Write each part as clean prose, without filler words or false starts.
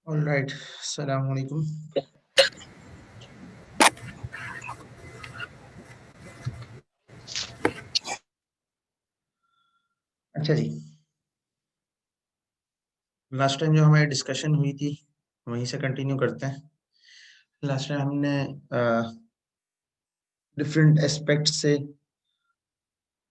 Alright, अस्सलाम वालेकुम। अच्छा जी, लास्ट टाइम जो हमारी डिस्कशन हुई थी वहीं से कंटिन्यू करते हैं। लास्ट टाइम हमने डिफरेंट एस्पेक्ट से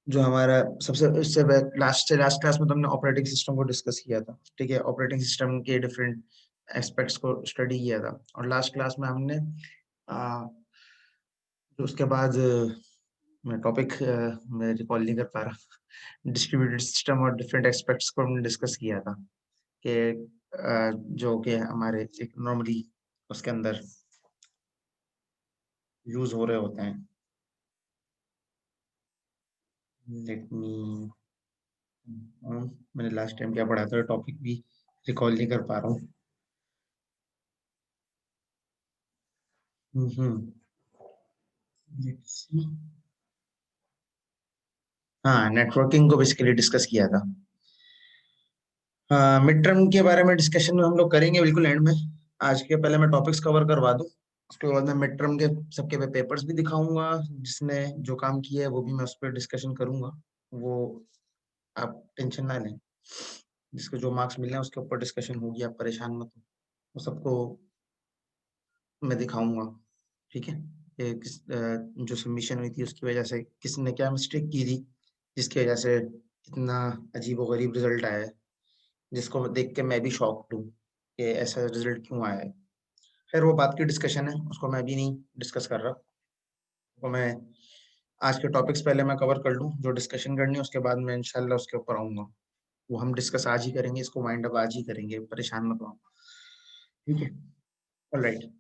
जो हमारा सबसे इससे लास्ट क्लास में तो हमने ऑपरेटिंग सिस्टम को डिस्कस किया था। ठीक है, ऑपरेटिंग सिस्टम के डिफरेंट एस्पेक्ट्स को स्टडी किया था। और लास्ट क्लास में हमने तो उसके बाद मैं टॉपिक मैं रिकॉल नहीं कर पा रहा। डिस्ट्रीब्यूटेड सिस्टम और डिफरेंट एस्पेक्ट्स को हमने डिस्कस किया था कि जो कि हमारे एक नॉर्मली उसके अंदर यूज हो रहे होते हैं। लेट मी मैंने लास्ट टाइम क्या पढ़ा था टॉपिक भी रिकॉल नहीं कर पा रहा हूँ। हम्म Let's see. हाँ, नेटवर्किंग को बेसिकली डिस्कस किया था। मिड टर्म के बारे में डिस्कशन हम लोग करेंगे बिल्कुल एंड में। आज के पहले मैं टॉपिक्स कवर करवा दूं, उसके बाद मैं मिड टर्म के सबके पेपर्स भी दिखाऊंगा। जिसने जो काम किया है वो भी मैं उस पर डिस्कशन करूंगा। वो आप टेंशन ना लें, जिसको जो मार्क्स मिलने हैं उसके ऊपर डिस्कशन होगी, आप परेशान मत हो। वो सबको मैं दिखाऊंगा। ठीक है, जो सबमिशन हुई थी उसकी वजह से किसने क्या मिस्टेक की थी जिसकी वजह से इतना अजीब व गरीब रिजल्ट आया है, जिसको देख के मैं भी शॉक्ड हूँ कि ऐसा रिजल्ट क्यों आया है। खैर वो बात की डिस्कशन है, उसको मैं भी नहीं डिस्कस कर रहा। तो मैं आज के टॉपिक्स पहले मैं कवर कर लूँ जो डिस्कशन करनी है, उसके बाद मैं इंशाल्लाह उसके ऊपर आऊंगा। वो हम डिस्कस आज ही करेंगे, इसको वाइंड अप आज ही करेंगे, परेशान मत हो। ठीक है, ऑलराइट।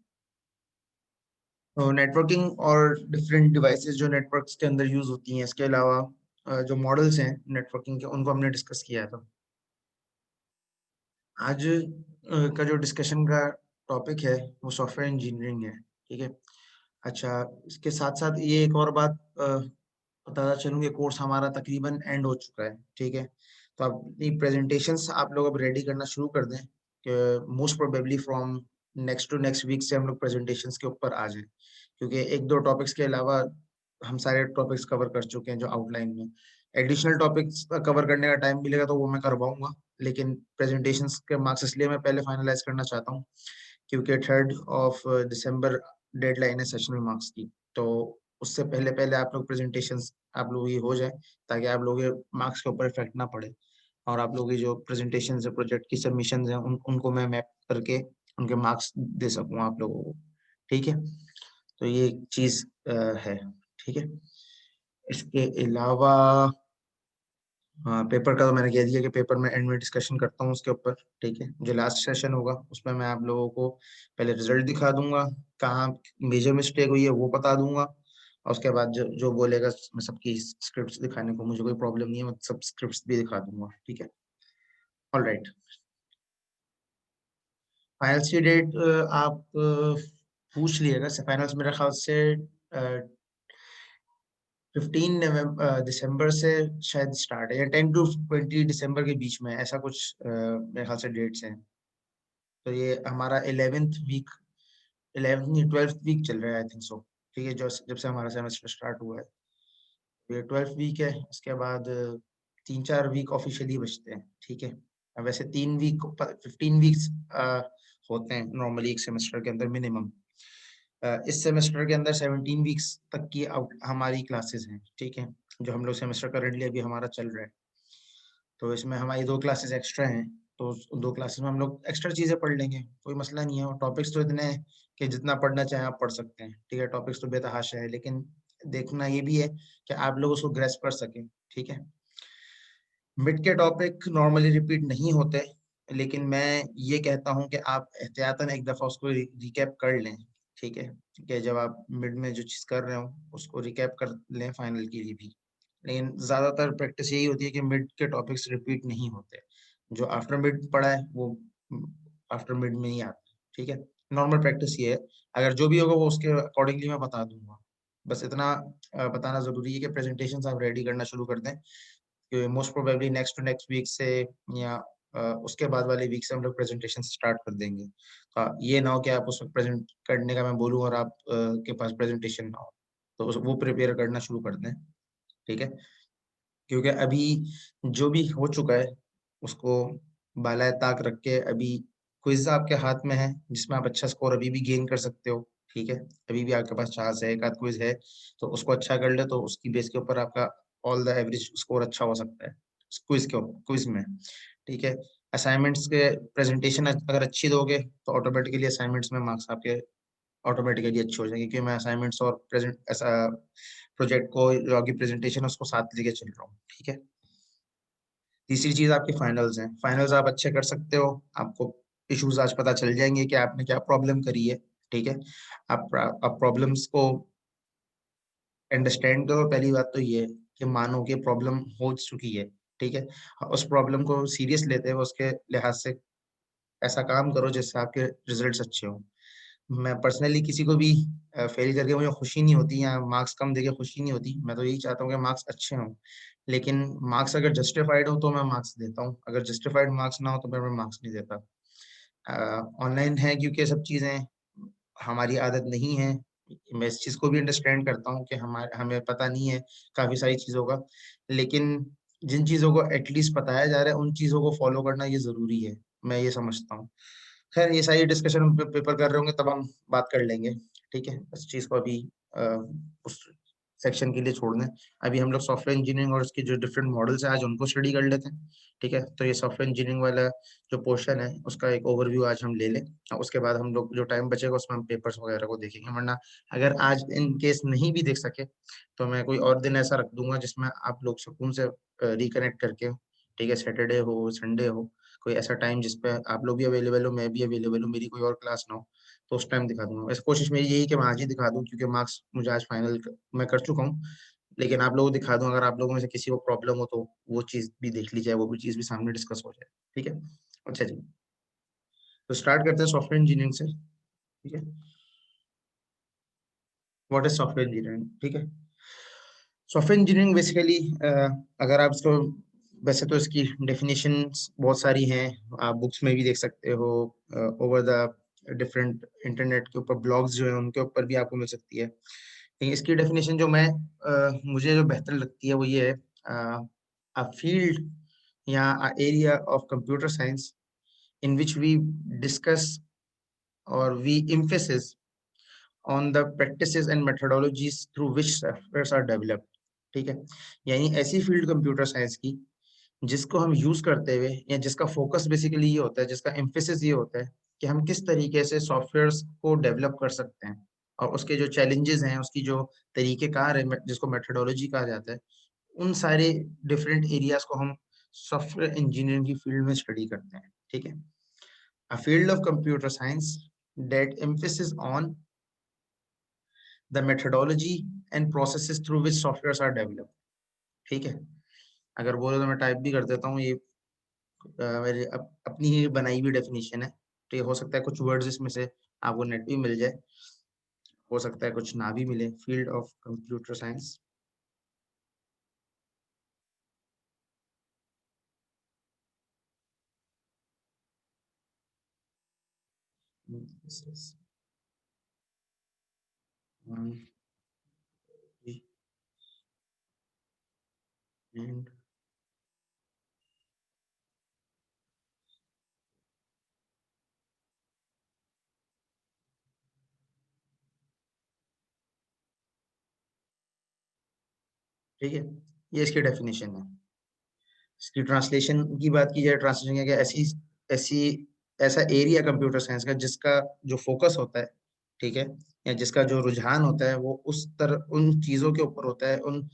तो नेटवर्किंग और डिफरेंट डिवाइसेस जो नेटवर्क्स के अंदर यूज होती हैं, इसके अलावा जो मॉडल्स हैं नेटवर्किंग के, उनको हमने डिस्कस किया था। आज का जो डिस्कशन का टॉपिक है वो सॉफ्टवेयर इंजीनियरिंग है। ठीक है, अच्छा, इसके साथ साथ ये एक और बात बताना चलूंगी, कोर्स हमारा तकरीबन एंड हो चुका है। ठीक है, तो अब अपनी प्रेजेंटेशंस आप लोग अब रेडी करना शुरू कर दें कि most probably from next to next week से हम लोग प्रेजेंटेशंस के ऊपर आ जाएं, क्योंकि एक दो टॉपिक्स के अलावा हम सारे टॉपिक्स कवर कर चुके हैं जो आउटलाइन में। एडिशनल टॉपिक्स कवर करने का टाइम मिलेगा तो वो मैं करवाऊंगा, लेकिन प्रेजेंटेशंस के मार्क्स इसलिए मैं पहले फाइनलाइज करना चाहता हूँ क्योंकि 3 दिसंबर डेडलाइन है सेशनल मार्क्स की। तो उससे पहले पहले आप लोग प्रेजेंटेशंस आप लोग ये हो जाए, ताकि आप लोग मार्क्स के ऊपर इफेक्ट ना पड़े, और आप लोग की जो प्रेजेंटेशन है, प्रोजेक्ट की सबमिशन है, उनको मैं मैप करके उनके मार्क्स दे सकूँ आप लोगों को। ठीक है, तो ये चीज है। ठीक है, इसके अलावा हाँ, पेपर का तो मैंने कह दिया कि पेपर में एंड में डिस्कशन करता हूँ उसके ऊपर। ठीक है, जो लास्ट सेशन होगा उसमें मैं आप लोगों को पहले रिजल्ट दिखा दूंगा, कहाँ मेजर मिस्टेक हुई है वो बता दूंगा, और उसके बाद जो जो बोलेगा मैं सबकी स्क्रिप्ट्स दिखाने को मुझे कोई प्रॉब्लम नहीं है, मैं सब स्क्रिप्ट्स भी दिखा दूंगा। ठीक है, ऑलराइट। फाइनल्स की डेट आप पूछ लिएगा। फाइनल्स मेरे ख्याल से 15 दिसंबर से शायद स्टार्ट है, या 10 to 20 दिसंबर के बीच में, ऐसा कुछ मेरे ख्याल से डेट्स हैं। तो ये हमारा 11th week, 11th 12th week चल रहा है आई थिंक सो। ठीक है, जो जब से हमारा सेमेस्टर स्टार्ट हुआ है, तो ये 12th वीक है। इसके बाद 3-4 वीक ऑफिशियली बचते हैं। ठीक है, अब वैसे 3 वीक 15 वीक्स होते हैं नॉर्मली एक सेमेस्टर के अंदर मिनिमम। इस सेमेस्टर के अंदर 17 वीक्स तक की हमारी क्लासेस हैं। ठीक है, जो हम लोग सेमेस्टर करंटली अभी हमारा चल रहा है, तो इसमें हमारी 2 क्लासेस एक्स्ट्रा हैं। तो उस 2 क्लासेस में हम लोग एक्स्ट्रा चीजें पढ़ लेंगे, कोई मसला नहीं है। और टॉपिक्स तो इतने हैं कि जितना पढ़ना चाहें आप पढ़ सकते हैं। ठीक है, टॉपिक्स तो बेतहाशा है, लेकिन देखना ये भी है कि आप लोग उसको ग्रेस्प कर सकें। ठीक है, मिड के टॉपिक नॉर्मली रिपीट नहीं होते, लेकिन मैं ये कहता हूँ कि आप एहतियातन एक दफा उसको रिकैप कर लें। ठीक है, कि जब आप मिड में जो चीज कर रहे हो उसको रिकैप कर लें फाइनल के लिए भी। लेकिन ज्यादातर प्रैक्टिस यही होती है कि मिड के टॉपिक्स रिपीट नहीं होते, जो आफ्टर मिड पढ़ा है वो आफ्टर मिड में ही आता है। ठीक है, नॉर्मल प्रैक्टिस ये है। अगर जो भी होगा वो उसके अकॉर्डिंगली मैं बता दूंगा। बस इतना बताना जरूरी है कि प्रेजेंटेशन आप रेडी करना शुरू कर दें, कि most probably next to next week से, या उसके बाद वाले वीक से हम लोग प्रेजेंटेशन स्टार्ट कर देंगे। ये ना हो कि आप उसमें प्रेजेंट करने का मैं बोलूँ और आप के पास प्रेजेंटेशन ना हो, तो वो प्रिपेयर करना शुरू कर दें। ठीक है, क्योंकि अभी जो भी हो चुका है उसको बालाए ताक रख के अभी क्विज आपके हाथ में है, जिसमें आप अच्छा स्कोर अभी भी गेन कर सकते हो। ठीक है, अभी भी आपके पास चांस है, एक आध क्विज है, तो उसको अच्छा कर ले तो उसकी बेस के ऊपर आपका ऑल द एवरेज स्कोर अच्छा हो सकता है क्विज में। ठीक है, असाइनमेंट्स के प्रेजेंटेशन अगर अच्छी दोगे तो ऑटोमेटिकली असाइनमेंट्स में मार्क्स आपके ऑटोमेटिकली अच्छे हो जाएंगे, क्योंकि मैं असाइनमेंट्स और प्रेजेंट ऐसा प्रोजेक्ट को जो आपकी प्रेजेंटेशन है उसको साथ लेके चल रहा हूँ। ठीक है, तीसरी चीज आपकी फाइनल्स हैं। फाइनल्स आप अच्छे कर सकते हो, आपको इश्यूज आज पता चल जाएंगे कि आपने क्या प्रॉब्लम करी है। ठीक है, आप प्रॉब्लम्स को अंडरस्टैंड करो। पहली बात तो ये है कि मानो कि प्रॉब्लम हो चुकी है। ठीक है, उस प्रॉब्लम को सीरियस लेते हुए उसके लिहाज से ऐसा काम करो जिससे आपके रिजल्ट्स अच्छे हों। मैं पर्सनली किसी को भी फेल करके मुझे खुशी नहीं होती या मार्क्स कम देके खुशी नहीं होती। मैं तो यही चाहता हूँ कि मार्क्स अच्छे हों, लेकिन मार्क्स अगर जस्टिफाइड हो तो मैं मार्क्स देता हूँ, अगर जस्टिफाइड मार्क्स ना हो तो मैं मार्क्स नहीं देता। ऑनलाइन है क्योंकि ये सब चीज़ें हमारी आदत नहीं है। मैं इस चीज़ को भी अंडरस्टैंड करता हूँ कि हमें पता नहीं है काफ़ी सारी चीज़ों का, लेकिन जिन चीज़ों को एटलीस्ट बताया जा रहा है उन चीज़ों को फॉलो करना ये ज़रूरी है, मैं ये समझता हूँ। खैर ये सारी डिस्कशन हम पेपर कर रहे होंगे तब हम बात कर लेंगे। ठीक है, इस चीज़ को अभी अ, उस सेक्शन के लिए छोड़ दें। अभी हम लोग सॉफ्टवेयर इंजीनियरिंग और उसके जो डिफरेंट मॉडल्स हैं आज उनको स्टडी कर लेते हैं। ठीक है, तो ये सॉफ्टवेयर इंजीनियरिंग वाला जो पोर्शन है उसका एक ओवरव्यू आज हम ले लें, और उसके बाद हम लोग जो टाइम बचेगा उसमें हम पेपर्स वगैरह को देखेंगे। वरना अगर आज इन केस नहीं भी देख सके तो मैं कोई और दिन ऐसा रख दूंगा जिसमें आप लोग सुकून से रिकनेक्ट करके, ठीक है, सैटरडे हो संडे हो, कोई ऐसा टाइम जिसपे आप लोग भी अवेलेबल हो मैं भी अवेलेबल हूँ, मेरी कोई और क्लास ना हो, तो उस टाइम दिखा दूंगा। वैसे कोशिश मेरी यही कि मैं आज ही दिखा दूं, क्योंकि मार्क्स मुझे आज फाइनल मैं कर चुका हूँ, लेकिन आप लोगों को दिखा दूं। अगर आप लोगों में से किसी को प्रॉब्लम हो तो वो चीज़ भी देख ली जाए, वो भी चीज़ भी सामने डिस्कस हो जाए। ठीक है, अच्छा जी, तो स्टार्ट करते हैं सॉफ्टवेयर इंजीनियरिंग से। ठीक है, व्हाट इज सॉफ्टवेयर इंजीनियरिंग। ठीक है, सॉफ्टवेयर इंजीनियरिंग बेसिकली अगर आप इसको, वैसे तो इसकी डेफिनेशंस बहुत सारी हैं, आप बुक्स में भी देख सकते हो, ओवर द डिफरेंट इंटरनेट के ऊपर ब्लॉग्स जो है उनके ऊपर भी आपको मिल सकती है। लेकिन इसकी डेफिनेशन जो मुझे जो बेहतर लगती है वो ये है, अ फील्ड या area of computer science in which we discuss और we emphasis on the practices and methodologies through which softwares are developed. ठीक है, यानी ऐसी फील्ड कंप्यूटर साइंस की जिसको हम यूज करते हुए, या जिसका फोकस बेसिकली ये होता है, जिसका एम्फेसिस ये होता है कि हम किस तरीके से सॉफ्टवेयर्स को डेवलप कर सकते हैं, और उसके जो चैलेंजेस हैं, उसकी जो तरीकेकार है जिसको मेथोडोलॉजी कहा जाता है, उन सारे डिफरेंट एरियाज को हम सॉफ्टवेयर इंजीनियरिंग की फील्ड में स्टडी करते हैं। ठीक है, a field of computer science that emphasis on the methodology and processes through which softwares are developed। ठीक है, अगर बोलो तो मैं टाइप भी कर देता हूँ, ये मेरी अपनी ही बनाई हुई डेफिनेशन है। तो ये हो सकता है कुछ वर्ड्स इसमें से आपको नेट भी मिल जाए, हो सकता है कुछ ना भी मिले। Field of computer science, and ठीक है, ये इसकी डेफिनेशन है। इसकी ट्रांसलेशन की बात की जाए, ट्रांसलेशन क्या, ऐसी ऐसी ऐसा एरिया कंप्यूटर साइंस का जिसका जो फोकस होता है, ठीक है, या जिसका जो रुझान होता है वो उस तरह उन चीजों के ऊपर होता है, उन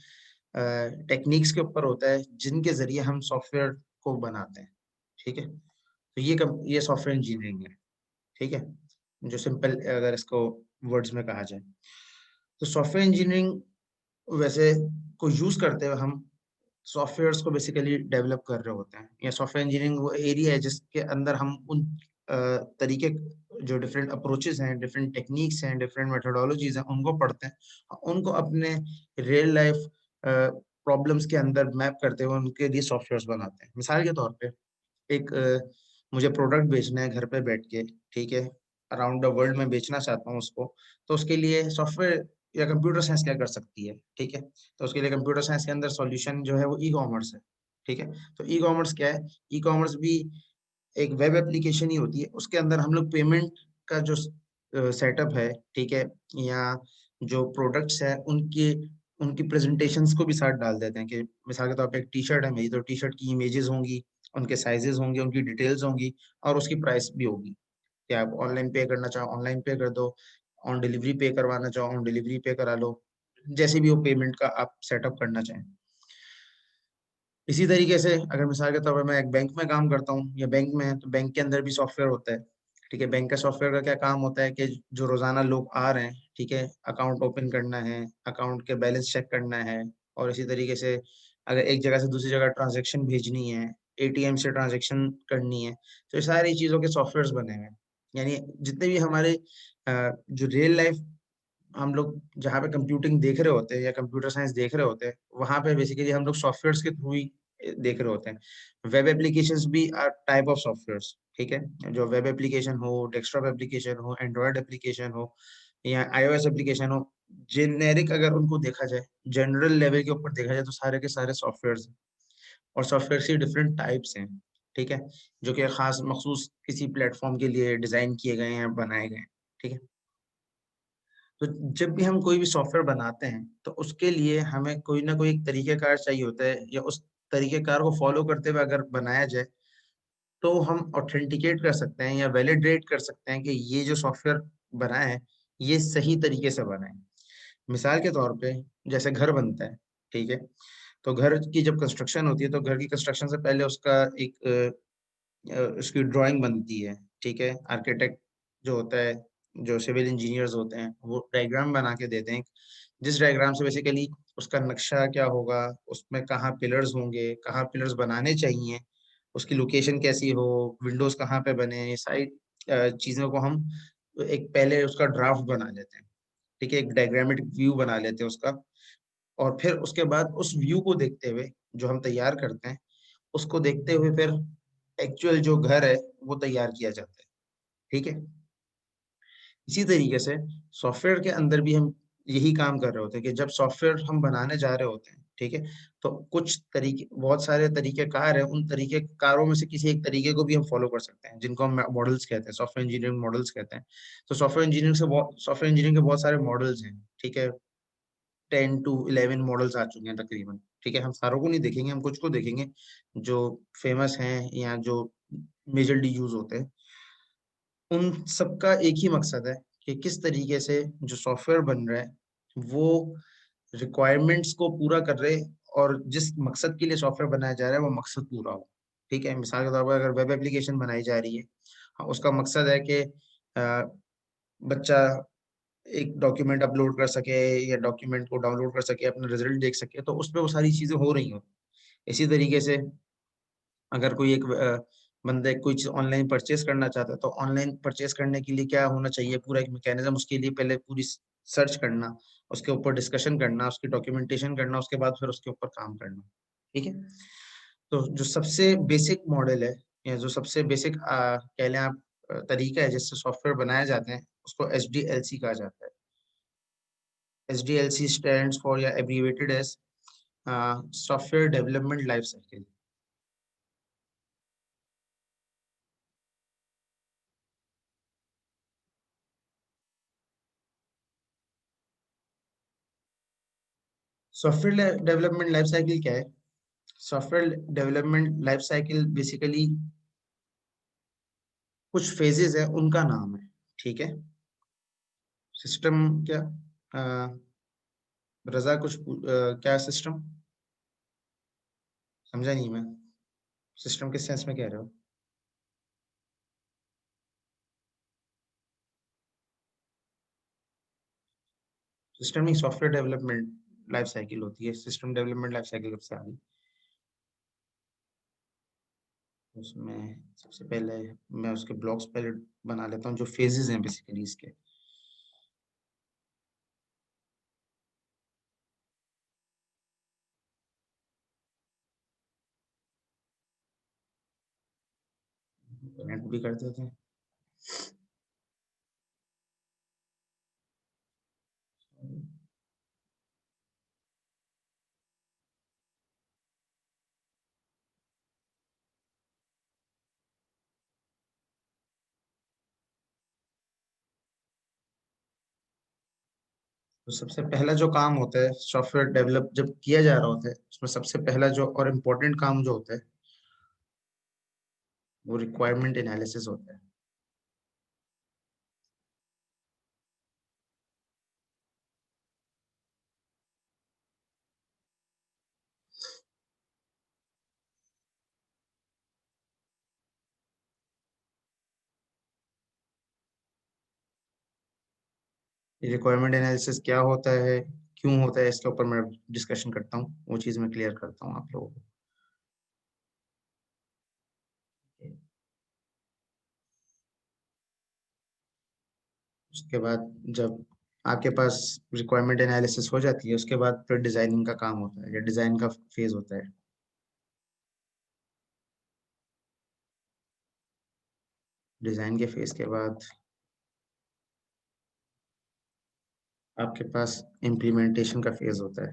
टेक्निक्स के ऊपर होता है जिनके जरिए हम सॉफ्टवेयर को बनाते हैं। ठीक है, तो ये सॉफ्टवेयर इंजीनियरिंग है। ठीक है, जो सिंपल अगर इसको वर्ड्स में कहा जाए, तो सॉफ्टवेयर इंजीनियरिंग वैसे को यूज करते हुए हम सॉफ्टवेयर्स को बेसिकली डेवलप कर रहे होते हैं, या सॉफ्टवेयर इंजीनियरिंग वो एरिया है जिसके अंदर हम उन तरीके, जो डिफरेंट अप्रोचेस हैं, डिफरेंट टेक्निक्स हैं, डिफरेंट मेथोडोलॉजीज हैं, उनको पढ़ते हैं, उनको अपने रियल लाइफ प्रॉब्लम्स के अंदर मैप करते हुए उनके लिए सॉफ्टवेयर्स बनाते हैं। मिसाल के तौर पे एक मुझे प्रोडक्ट बेचना है घर पे बैठ के, ठीक है, अराउंड द वर्ल्ड में बेचना चाहता हूँ उसको, तो उसके लिए सॉफ्टवेयर या कंप्यूटर साइंस क्या कर सकती है, ठीक है। तो उसके लिए कंप्यूटर साइंस के अंदर सॉल्यूशन जो है वो ई कॉमर्स है, ठीक है। तो ई कॉमर्स क्या है, ई कॉमर्स भी एक वेब एप्लीकेशन ही होती है, उसके अंदर हम लोग पेमेंट का जो सेटअप है, ठीक है, या जो प्रोडक्ट्स है उनके उनकी प्रेजेंटेशंस को भी साथ डाल देते हैं कि मिसाल के तौर पे एक टी शर्ट है मेरी, तो टी शर्ट की इमेजेस होंगी, उनके साइजेस होंगे, उनकी डिटेल्स होंगी, और उसकी प्राइस भी होगी कि आप ऑनलाइन पे करना चाहो ऑनलाइन पे कर दो, ऑन डिलीवरी पे करवाना चाहो ऑन डिलीवरी पे करा लो, जैसे भी वो पेमेंट का आप सेटअप करना चाहें। इसी तरीके से अगर मिसाल के तौर पर मैं एक बैंक में काम करता हूँ या बैंक में है, तो बैंक के अंदर भी सॉफ्टवेयर होता है, ठीक है। बैंक का सॉफ्टवेयर का क्या काम होता है कि जो रोजाना लोग आ रहे हैं, ठीक है, अकाउंट ओपन करना है, अकाउंट के बैलेंस चेक करना है, और इसी तरीके से अगर एक जगह से दूसरी जगह ट्रांजेक्शन भेजनी है, एटीएम से ट्रांजेक्शन करनी है, तो ये सारी चीजों के सॉफ्टवेयर बने हुए हैं। यानी जितने भी हमारे जो रियल लाइफ हम लोग जहाँ पे कंप्यूटिंग देख रहे होते हैं या कंप्यूटर साइंस देख रहे होते हैं, वहां पे बेसिकली हम लोग सॉफ्टवेयर्स के थ्रू ही देख रहे होते हैं। वेब एप्लीकेशंस भी आर टाइप ऑफ सॉफ्टवेयर्स, ठीक है, जो वेब एप्लीकेशन हो, डेस्कटॉप एप्लीकेशन हो, एंड्रॉयड एप्लीकेशन हो, या आईओएस एप्लीकेशन हो, जेनेरिक अगर उनको देखा जाए, जनरल लेवल के ऊपर देखा जाए, तो सारे के सारे सॉफ्टवेयर हैं। और सॉफ्टवेयर की डिफरेंट टाइप्स हैं, ठीक है, जो कि खास मखसूस किसी प्लेटफॉर्म के लिए डिजाइन किए गए हैं, बनाए गए हैं, ठीक है। तो जब भी हम कोई भी सॉफ्टवेयर बनाते हैं, तो उसके लिए हमें कोई ना कोई एक तरीकेकार चाहिए होता है, या उस तरीकेकार को फॉलो करते हुए अगर बनाया जाए, तो हम ऑथेंटिकेट कर सकते हैं या वैलिडेट कर सकते हैं कि ये जो सॉफ्टवेयर बना है, ये सही तरीके से बना है। मिसाल के तौर पे जैसे घर बनता है, ठीक है, तो घर की जब कंस्ट्रक्शन होती है, तो घर की कंस्ट्रक्शन से पहले उसका एक उसकी ड्राइंग बनती है, ठीक है। आर्किटेक्ट जो होता है, जो सिविल इंजीनियर्स होते हैं, वो डायग्राम बना के देते हैं, जिस डायग्राम से बेसिकली उसका नक्शा क्या होगा, उसमें कहाँ पिलर्स होंगे, कहाँ पिलर्स बनाने चाहिए, उसकी लोकेशन कैसी हो, विंडोज कहाँ पे बने, ये सारी चीजों को हम एक पहले उसका ड्राफ्ट बना लेते हैं, ठीक है, एक डायग्रामेटिक व्यू बना लेते हैं उसका। और फिर उसके बाद उस व्यू को देखते हुए जो हम तैयार करते हैं, उसको देखते हुए फिर एक्चुअल जो घर है वो तैयार किया जाता है, ठीक है। इसी तरीके से सॉफ्टवेयर के अंदर भी हम यही काम कर रहे होते हैं कि जब सॉफ्टवेयर हम बनाने जा रहे होते हैं, ठीक है, तो कुछ तरीके, बहुत सारे तरीके कार है, उन तरीके कारों में से किसी एक तरीके को भी हम फॉलो कर सकते हैं, जिनको हम मॉडल्स कहते हैं, सॉफ्टवेयर इंजीनियरिंग मॉडल्स कहते हैं। तो सॉफ्टवेयर इंजीनियरिंग के बहुत सारे मॉडल्स हैं, ठीक है, 10 to 11 मॉडल्स आ चुके हैं तकरीबन, ठीक है। हम सारों को नहीं देखेंगे, हम कुछ को देखेंगे जो फेमस हैं या जो मेजरली यूज होते हैं। उन सबका एक ही मकसद है कि किस तरीके से जो सॉफ्टवेयर बन रहा है वो रिक्वायरमेंट्स को पूरा कर रहे, और जिस मकसद के लिए सॉफ्टवेयर बनाया जा रहा है वो मकसद पूरा हो, ठीक है। मिसाल के तौर पर अगर वेब एप्लीकेशन बनाई जा रही है, हाँ, उसका मकसद है कि बच्चा एक डॉक्यूमेंट अपलोड कर सके या डॉक्यूमेंट को डाउनलोड कर सके, अपना रिजल्ट देख सके, तो उसमें वो सारी चीजें हो रही हो। इसी तरीके से अगर कोई एक बंदा कोई चीज ऑनलाइन परचेस करना चाहता है, तो ऑनलाइन परचेस करने के लिए क्या होना चाहिए, पूरा एक मैकेनिज्म, उसके लिए पहले पूरी सर्च करना, उसके ऊपर डिस्कशन करना, उसकी डॉक्यूमेंटेशन करना, उसके बाद फिर उसके ऊपर काम करना, ठीक है। तो जो सबसे बेसिक मॉडल है, या जो सबसे बेसिक कह लें आप तरीका है जिससे सॉफ्टवेयर बनाए जाते हैं, उसको HDLC कहा जाता है। HDLC स्टैंड्स फॉर या abbreviated as software development life cycle. Software development life cycle क्या है? Software development life cycle basically कुछ फेजेस है उनका नाम है, ठीक है। सिस्टम क्या, रजा क्या सिस्टम, समझा नहीं मैं, सिस्टम किस सेंस में कह रहे हो? सिस्टम नहीं, सॉफ्टवेयर डेवलपमेंट लाइफ साइकिल होती है, सिस्टम डेवलपमेंट लाइफ साइकिल कब से आ गई? उसमें सबसे पहले मैं उसके ब्लॉक्स पहले बना लेता हूँ, जो फेजेस हैं बेसिकली इसके। कनेक्ट भी कर देते हैं। तो सबसे पहला जो काम होता है सॉफ्टवेयर डेवलप जब किया जा रहा होता है, उसमें सबसे पहला जो और इम्पोर्टेंट काम जो होता है वो रिक्वायरमेंट एनालिसिस होता है। रिक्वायरमेंट एनालिसिस क्या होता है, क्यों होता है, इसके ऊपर मैं डिस्कशन करता हूँ, वो चीज़ मैं क्लियर करता हूँ आप लोगों को। उसके बाद जब आपके पास रिक्वायरमेंट एनालिसिस हो जाती है, उसके बाद फिर डिजाइनिंग का काम होता है या डिजाइन का फेज होता है। डिजाइन के फेज के बाद आपके पास इम्प्लीमेंटेशन का फेज होता है।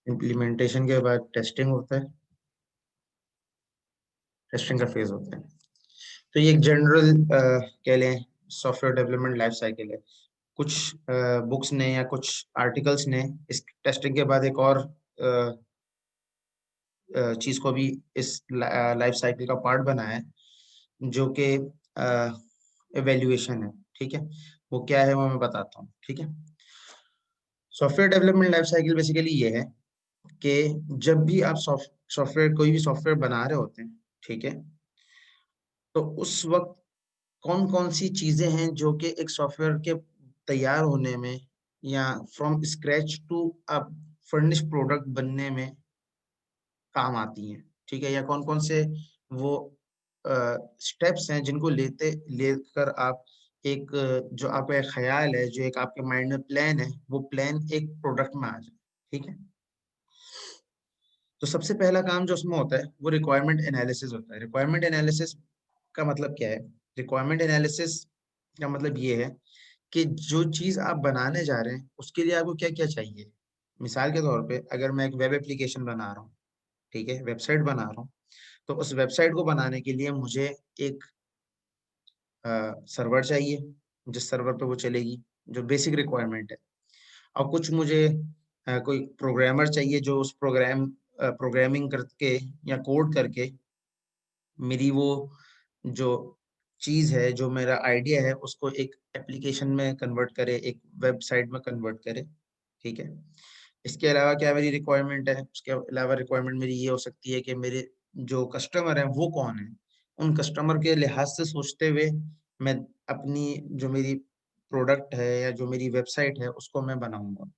इम्प्लीमेंटेशन के बाद टेस्टिंग होता है। टेस्टिंग का फेज होता है। तो ये एक जनरल कह लें सॉफ्टवेयर डेवलपमेंट लाइफ साइकिल है। कुछ बुक्स ने या कुछ आर्टिकल्स ने इस टेस्टिंग के बाद एक और चीज को भी इस लाइफ साइकिल का पार्ट बनाया है, जो कि एवेल्युएशन है। ठीक है, वो क्या है वो मैं बताता हूँ। ठीक है, software development life cycle basically ये है कि जब भी आप सॉफ्टवेयर कोई भी सॉफ्टवेयर बना रहे होते हैं, ठीक है, तो उस वक्त कौन कौन सी चीजें हैं जो कि एक सॉफ्टवेयर के तैयार होने में या फ्रॉम स्क्रैच टू अब फर्निश प्रोडक्ट बनने में काम आती हैं। ठीक है, या कौन कौन से वो स्टेप्स हैं जिनको लेकर आप एक जो आपका एक ख्याल है, जो एक आपके माइंड में प्लान है, वो प्लान एक प्रोडक्ट में आ जाए। ठीक है, तो सबसे पहला काम जो उसमें होता है वो रिक्वायरमेंट एनालिसिस होता है। रिक्वायरमेंट एनालिसिस का मतलब क्या है? रिक्वायरमेंट एनालिसिस का मतलब ये है कि जो चीज आप बनाने जा रहे हैं उसके लिए आपको क्या क्या चाहिए। मिसाल के तौर पे अगर मैं एक वेब एप्लीकेशन बना रहा हूँ, ठीक है, वेबसाइट बना रहा हूँ, तो उस वेबसाइट को बनाने के लिए मुझे एक सर्वर चाहिए जिस सर्वर पे वो चलेगी, जो बेसिक रिक्वायरमेंट है। और कुछ मुझे कोई प्रोग्रामर चाहिए जो उस प्रोग्रामिंग करके या कोड करके मेरी वो जो चीज है, जो मेरा आइडिया है, उसको एक एप्लीकेशन में कन्वर्ट करे, एक वेबसाइट में कन्वर्ट करे। ठीक है, इसके अलावा क्या मेरी रिक्वायरमेंट है? उसके अलावा रिक्वायरमेंट मेरी ये हो सकती है कि मेरे जो कस्टमर है वो कौन है। उन कस्टमर के लिहाज से सोचते हुए मैं अपनी जो मेरी प्रोडक्ट है या जो मेरी वेबसाइट है उसको मैं बनाऊंगा।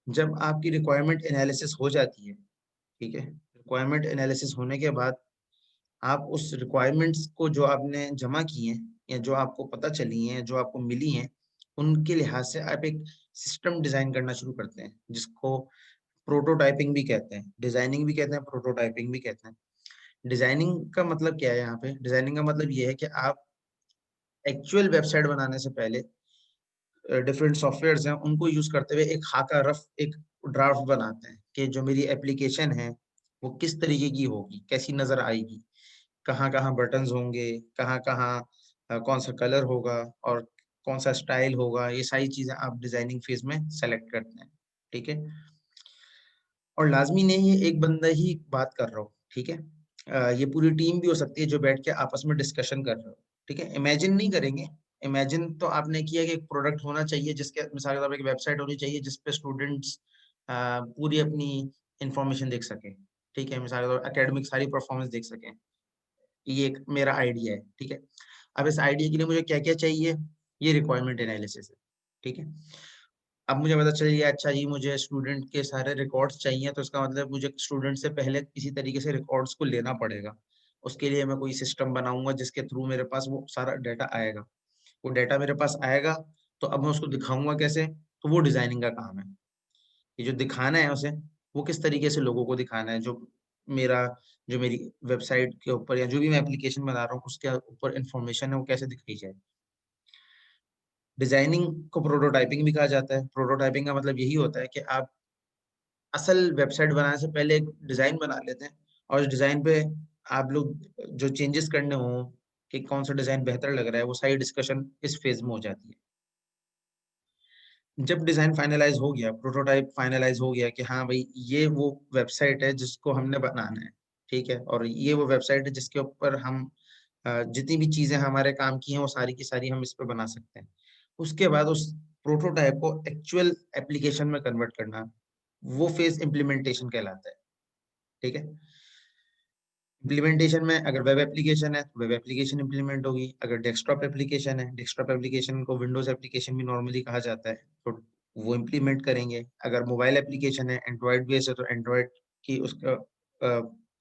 जब आपकी रिक्वायरमेंट एनालिसिस हो जाती है, ठीक है, रिक्वायरमेंट एनालिसिस होने के बाद आप उस रिक्वायरमेंट्स को जो आपने जमा की हैं या जो आपको पता चली हैं, जो आपको मिली हैं, उनके लिहाज से आप एक सिस्टम डिजाइन करना शुरू करते हैं, जिसको प्रोटोटाइपिंग भी कहते हैं, डिजाइनिंग भी कहते हैं, प्रोटोटाइपिंग भी कहते हैं। डिजाइनिंग का मतलब क्या है? यहाँ पे डिजाइनिंग का मतलब ये है कि आप एक्चुअल वेबसाइट बनाने से पहले डिफरेंट सॉफ्टवेयर्स हैं उनको यूज करते हुए एक खाका रफ एक ड्राफ्ट बनाते हैं कि जो मेरी एप्लीकेशन है वो किस तरीके की होगी, कैसी नजर आएगी, कहाँ कहाँ बटन्स होंगे, कहाँ कहाँ कौन सा कलर होगा और कौन सा स्टाइल होगा। ये सारी चीजें आप डिजाइनिंग फेज में सेलेक्ट करते हैं। ठीक है, और लाजमी नहीं है एक बंदा ही बात कर रहा हो। ठीक है, ये पूरी टीम भी हो सकती है जो बैठ के आपस में डिस्कशन कर रहे हो। ठीक है, इमेजिन नहीं करेंगे। इमेजिन तो आपने किया कि एक प्रोडक्ट होना चाहिए जिसके मिसाल के तौर पर एक वेबसाइट होनी चाहिए जिसपे स्टूडेंट्स पूरी अपनी इंफॉर्मेशन देख सके। ठीक है, मिसाल के तौर पर एकेडमिक सारी परफॉर्मेंस देख सकें। ये एक मेरा आइडिया है। ठीक है, अब इस आइडिया के लिए मुझे क्या क्या चाहिए, ये रिक्वायरमेंट एनालिसिस है। ठीक है, अब मुझे पता चल गया, अच्छा जी मुझे स्टूडेंट के सारे रिकॉर्ड्स चाहिए, तो इसका मतलब मुझे स्टूडेंट से पहले किसी तरीके से रिकॉर्ड्स को लेना पड़ेगा। उसके लिए मैं कोई सिस्टम बनाऊंगा जिसके थ्रू मेरे पास वो सारा डाटा आएगा। वो डाटा मेरे पास आएगा, तो अब मैं उसको दिखाऊँगा कैसे? तो वो डिज़ाइनिंग का काम है। ये जो दिखाना है उसे, वो किस तरीके से लोगों को दिखाना है, मेरा जो मेरी वेबसाइट के ऊपर या जो भी मैं एप्लीकेशन बना रहा हूँ, उसके ऊपर इन्फॉर्मेशन है, वो कैसे दिखाई जाए। डिज़ाइनिंग को प्रोटोटाइपिंग भी कहा जाता है। प्रोटोटाइपिंग का मतलब यही होता है कि आप असल वेबसाइट बनाने से पहले एक डिज़ाइन बना लेते हैं और उस डिज़ाइन पे आप लोग जो चेंजेस करने हों, कि कौन-सा डिज़ाइन बेहतर लग रहा है, वो सारी डिस्कशन इस फ़ेज़ में हो जाती है। जब डिज़ाइन फाइनलाइज़ हो गया, प्रोटोटाइप फाइनलाइज़ हो गया कि हाँ भाई, ये वो वेबसाइट है जिसको हमने बनाना है, ठीक है? और ये वो वेबसाइट है जिसके ऊपर हम जितनी भी चीज़ें हमारे काम की हैं, वो सारी की सारी हम इस पे बना सकते हैं। उसके बाद उस प्रोटोटाइप को एक्चुअल एप्लीकेशन में कन्वर्ट करना, वो फ़ेज़ इम्प्लीमेंटेशन कहलाता है, ठीक है? इम्प्लीमेंटेशन में अगर वेब एप्लीकेशन है, तो वेब एप्लीकेशन इम्प्लीमेंट होगी। अगर डेस्कटॉप एप्लीकेशन है, डेस्कटॉप एप्लीकेशन को विंडोज़ एप्लीकेशन भी नॉर्मली कहा जाता है, तो वो इम्प्लीमेंट करेंगे। अगर मोबाइल एप्लीकेशन है, एंड्रॉयड बेस्ड है, तो एंड्रॉयड की उसका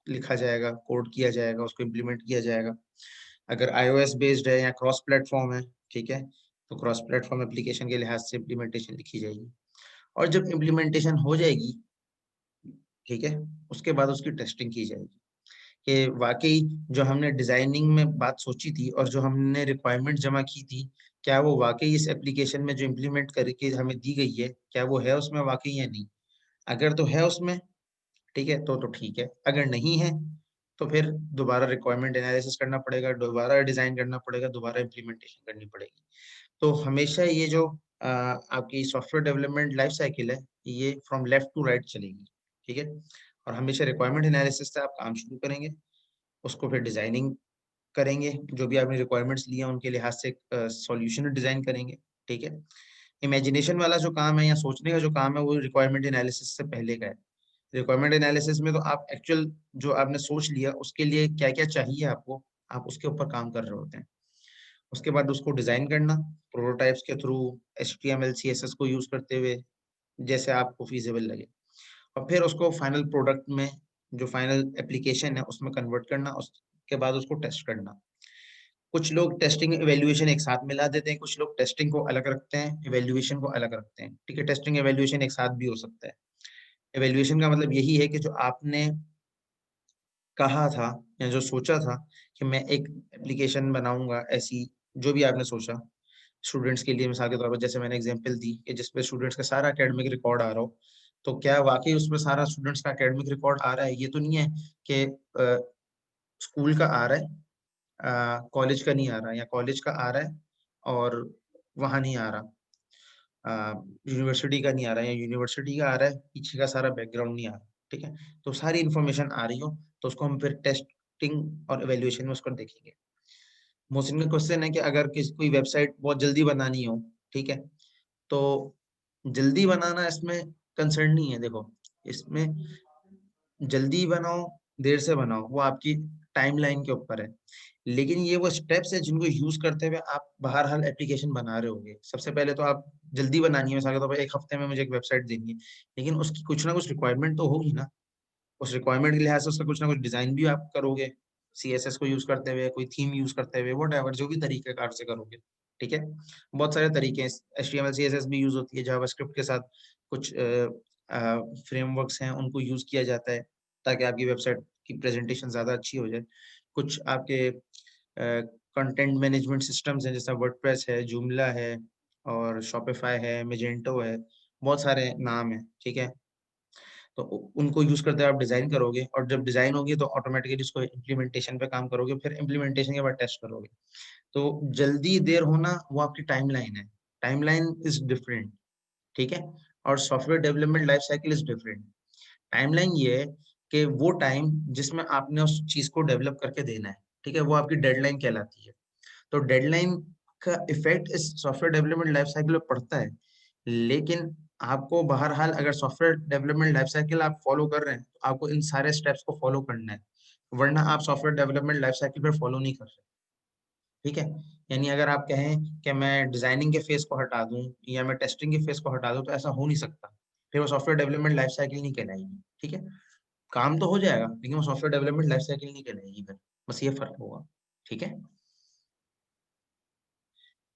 लिखा जाएगा, कोड किया जाएगा, उसको इम्प्लीमेंट किया जाएगा। अगर आईओएस बेस्ड है या क्रॉस प्लेटफ़ॉर्म है, ठीक है? तो क्रॉस प्लेटफ़ॉर्म एप्लीकेशन के लिहाज से इम्प्लीमेंटेशन लिखी जाएगी। और जब इम्प्लीमेंटेशन हो जाएगी, ठीक है? उसके बाद उसकी टेस्टिंग की जाएगी। कि वाक़ई जो हमने डिज़ाइनिंग में बात सोची थी और जो हमने रिक्वायरमेंट जमा की थी, क्या वो वाक़ई इस एप्लीकेशन में जो इम्प्लीमेंट करके हमें दी गई है, क्या वो है उसमें वाक़ई या नहीं? अगर तो है उसमें, ठीक है, तो ठीक है। अगर नहीं है, तो फिर दोबारा रिक्वायरमेंट एनालिसिस करना पड़ेगा, दोबारा डिज़ाइन करना पड़ेगा, दोबारा इम्प्लीमेंटेशन करनी पड़ेगी। तो हमेशा ये जो आपकी सॉफ्टवेयर डेवलपमेंट लाइफ़ साइकिल है, ये फ्रॉम लेफ्ट टू राइट चलेगी, ठीक है? और हमेशा रिक्वायरमेंट एनालिसिस से आप काम शुरू करेंगे, उसको फिर डिज़ाइनिंग करेंगे, जो भी आपने रिक्वायरमेंट्स लिए हैं उनके लिहाज से एक सॉल्यूशन डिज़ाइन करेंगे, ठीक है? इमेजिनेशन वाला जो काम है या सोचने का जो काम है वो रिक्वायरमेंट एनालिसिस से पहले का है। रिक्वायरमेंट एनालिसिस में तो आप एक्चुअल जो आपने सोच लिया उसके लिए क्या-क्या चाहिए आपको, आप उसके ऊपर काम कर रहे होते हैं। उसके बाद उसको डिज़ाइन करना, प्रोटोटाइप्स के थ्रू एचटीएमएल, सीएसएस को यूज़ करते हुए, जैसे आपको फ़ीज़िबल लगे। और फिर उसको फाइनल प्रोडक्ट में जो फाइनल एप्लीकेशन है उसमें कन्वर्ट करना, उसके बाद उसको टेस्ट करना। कुछ लोग टेस्टिंग इवैल्यूएशन एक साथ मिला देते हैं, कुछ लोग टेस्टिंग को अलग रखते हैं, इवैल्यूएशन को अलग रखते हैं। ठीक है, टेस्टिंग इवैल्यूएशन एक साथ भी हो सकता है। इवैल्यूएशन का मतलब यही है कि जो आपने कहा था या जो सोचा था कि मैं एक एप्लीकेशन बनाऊँगा ऐसी, जो भी आपने सोचा, स्टूडेंट्स के लिए मिसाल के तौर पर जैसे मैंने एग्ज़ाम्पल दी कि जिसपे स्टूडेंट्स का सारा एकेडमिक रिकॉर्ड आ रहा हो, तो क्या वाक़ई उसमें सारा स्टूडेंट्स का एकेडमिक रिकॉर्ड आ रहा है? ये तो नहीं है कि स्कूल का आ रहा है, कॉलेज का नहीं आ रहा, या कॉलेज का आ रहा है और वहाँ नहीं आ रहा। यूनिवर्सिटी का नहीं आ रहा है या यूनिवर्सिटी का आ रहा है, पीछे का सारा बैकग्राउंड नहीं आ रहा, ठीक है? तो सारी इन्फॉर्मेशन आ रही हो, तो उसको हम फिर टेस्टिंग और इवैल्यूएशन में उसको देखेंगे। मोहसिन का क्वेश्चन है कि अगर कोई वेबसाइट बहुत जल्दी बनानी हो, ठीक है? तो जल्दी बनाना इसमें कंसर्न नहीं है, देखो, इसमें जल्दी बनाओ, देर से बनाओ, वो आपकी टाइमलाइन के ऊपर है। लेकिन ये वो स्टेप्स हैं जिनको यूज़ करते हुए आप बहरहाल एप्लीकेशन बना रहे होगे। सबसे पहले तो आप जल्दी बनानी है, मिसाल के तौर पे 1 हफ्ते में मुझे एक वेबसाइट देनी है, लेकिन उसकी कुछ ना कुछ रिक्वायरमेंट तो होगी ना। उस रिक्वायरमेंट के लिहाज़ से उसका कुछ ना कुछ डिज़ाइन भी आप करोगे, सीएसएस को यूज़ करते हुए, कोई थीम यूज़ करते हुए, व्हाटएवर जो भी तरीक़ेकार से करोगे, ठीक है? बहुत सारे तरीके हैं, एचटीएमएल, सीएसएस भी यूज़ होती है, जावास्क्रिप्ट के साथ कुछ फ्रेमवर्क्स हैं, उनको यूज़ किया जाता है, ताकि आपकी वेबसाइट की प्रेज़ेंटेशन ज़्यादा अच्छी हो जाए। कुछ आपके कंटेंट मैनेजमेंट सिस्टम्स हैं, जैसा वर्डप्रेस है, जूमला है और शॉपिफ़ाई है, मैजेंटो है, बहुत सारे नाम हैं, ठीक है? तो उनको यूज़ करते हुए आप डिज़ाइन करोगे और जब डिज़ाइन होगी तो ऑटोमैटिकली उसको इम्प्लीमेंटेशन पे काम करोगे, फिर इम्प्लीमेंटेशन के बाद टेस्ट करोगे। तो जल्दी देर होना वो आपकी टाइमलाइन है। टाइमलाइन इज़ डिफरेंट, ठीक है? और software development life cycle is different. Timeline ये है कि वो टाइम जिसमें आपने उस चीज़ को डेवलप करके देना है, ठीक है? वो आपकी डेडलाइन कहलाती है। तो डेडलाइन का इफ़ेक्ट इस सॉफ्टवेयर डेवलपमेंट लाइफ साइकिल में पड़ता है। लेकिन आपको बहरहाल अगर सॉफ्टवेयर डेवलपमेंट लाइफ साइकिल आप फ़ॉलो कर रहे हैं, तो आपको इन सारे स्टेप्स को फ़ॉलो करना है। वरना आप सॉफ्टवेयर डेवलपमेंट लाइफ साइकिल फिर फ़ॉलो नहीं कर रहे, ठीक है? यानी अगर आप कहें कि मैं डिज़ाइनिंग के फ़ेज़ को हटा दूँ या मैं टेस्टिंग के फ़ेज़ को हटा दूँ, तो ऐसा हो नहीं सकता। फिर वो सॉफ्टवेयर डेवलपमेंट लाइफ साइकिल नहीं कहलाएगी, ठीक है? काम तो हो जाएगा, लेकिन वो सॉफ्टवेयर डेवलपमेंट लाइफ साइकिल नहीं कहलाएगी फिर। बस ये फ़र्क होगा, ठीक है?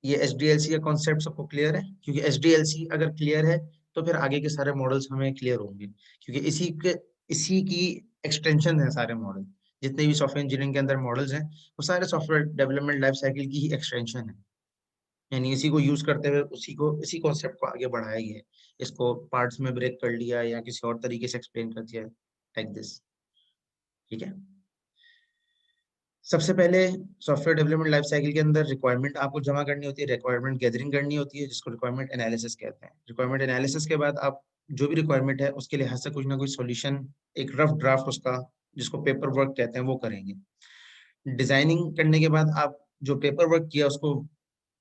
ये एचडीएलसी का कॉन्सेप्ट सबको क्लियर है? क्योंकि एचडीएलसी अगर क्लियर है तो फिर आगे के सारे मॉडल्स हमें क्लियर होंगे, क्योंकि इसी की एक्सटेंशन है सारे मॉडल। जितने भी सॉफ्टवेयर इंजीनियरिंग के अंदर मॉडल्स हैं वो सारे सॉफ्टवेयर डेवलपमेंट लाइफ साइकिल की ही एक्सटेंशन है। यानी इसी को यूज करते हुए इसी कॉन्सेप्ट को आगे बढ़ाया गया है। इसको पार्ट्स में ब्रेक कर लिया या किसी और तरीके से एक्सप्लेन कर दिया, लाइक दिस। ठीक है। सबसे पहले सॉफ्टवेयर डेवलपमेंट लाइफ साइकिल के अंदर रिक्वायरमेंट आपको जमा करनी होती है, रिक्वायरमेंट गैदरिंग करनी होती है, जिसको रिक्वायरमेंट एनालिसिस कहते हैं। रिक्वायरमेंट एनालिसिस के बाद आप जो भी रिक्वायरमेंट है उसके लिहाज से कुछ ना कुछ सॉल्यूशन, एक रफ ड्राफ्ट उसका, जिसको पेपर वर्क कहते हैं, वो करेंगे। डिजाइनिंग करने के बाद आप जो पेपर वर्क किया उसको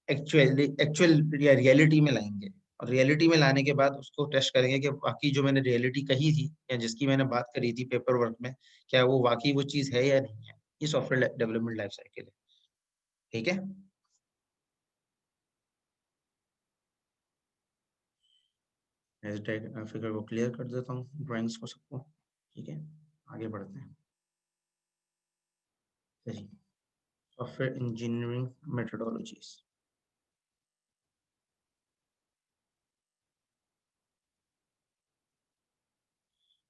एक्चुअल या रियलिटी में लाएंगे। और रियलिटी में लाने के बाद उसको टेस्ट करेंगे कि वाकई जो मैंने रियलिटी कही थी या जिसकी मैंने बात करी थी पेपर वर्क में, क्या वो वाकई वो चीज है या नहीं है। ये सॉफ्टवेयर डेवलपमेंट लाइफ साइकिल है। ठीक है। फिगर को क्लियर कर देता हूँ, ड्राइंग्स को सबको। ठीक है, आगे बढ़ते हैं। चलिए, सॉफ्टवेयर इंजीनियरिंग मेथोडोलॉजीज।